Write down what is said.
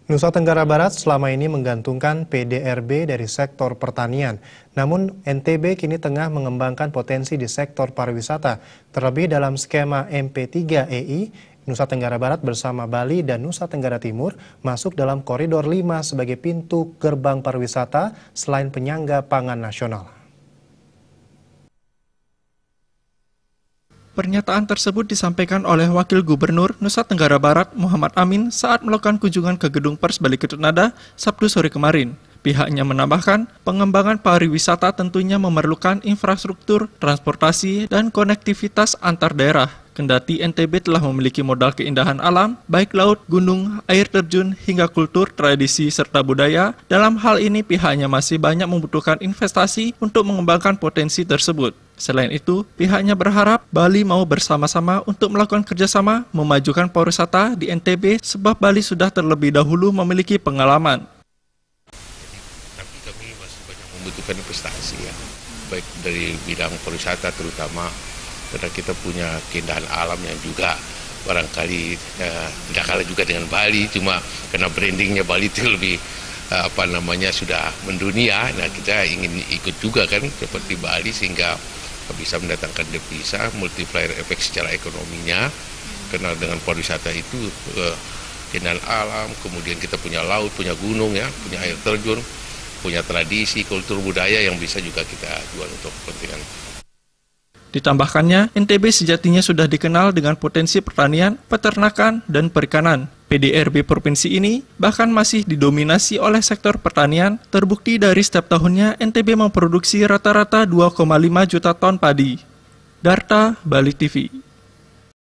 Nusa Tenggara Barat selama ini menggantungkan PDRB dari sektor pertanian. Namun NTB kini tengah mengembangkan potensi di sektor pariwisata. Terlebih dalam skema MP3EI, Nusa Tenggara Barat bersama Bali dan Nusa Tenggara Timur masuk dalam koridor 5 sebagai pintu gerbang pariwisata selain penyangga pangan nasional. Pernyataan tersebut disampaikan oleh Wakil Gubernur Nusa Tenggara Barat Muhammad Amin saat melakukan kunjungan ke Gedung Pers Bali Ketutnada Sabtu sore kemarin. Pihaknya menambahkan, pengembangan pariwisata tentunya memerlukan infrastruktur, transportasi, dan konektivitas antar daerah. Kendati NTB telah memiliki modal keindahan alam, baik laut, gunung, air terjun, hingga kultur, tradisi, serta budaya, dalam hal ini pihaknya masih banyak membutuhkan investasi untuk mengembangkan potensi tersebut. Selain itu, pihaknya berharap Bali mau bersama-sama untuk melakukan kerjasama memajukan pariwisata di NTB sebab Bali sudah terlebih dahulu memiliki pengalaman. Tapi kami masih banyak membutuhkan investasi ya, baik dari bidang pariwisata terutama karena kita punya keindahan alam yang juga barangkali tidak kalah juga dengan Bali, cuma karena brandingnya Bali itu lebih sudah mendunia. Nah kita ingin ikut juga kan seperti Bali sehingga bisa mendatangkan devisa, multiplier efek secara ekonominya. Karena dengan pariwisata itu keindahan alam, kemudian kita punya laut, punya gunung ya, punya air terjun, punya tradisi, kultur budaya yang bisa juga kita jual untuk kepentingan. Ditambahkannya, NTB sejatinya sudah dikenal dengan potensi pertanian, peternakan, dan perikanan. PDRB provinsi ini bahkan masih didominasi oleh sektor pertanian, terbukti dari setiap tahunnya NTB memproduksi rata-rata 2,5 juta ton padi. Darta, Bali TV.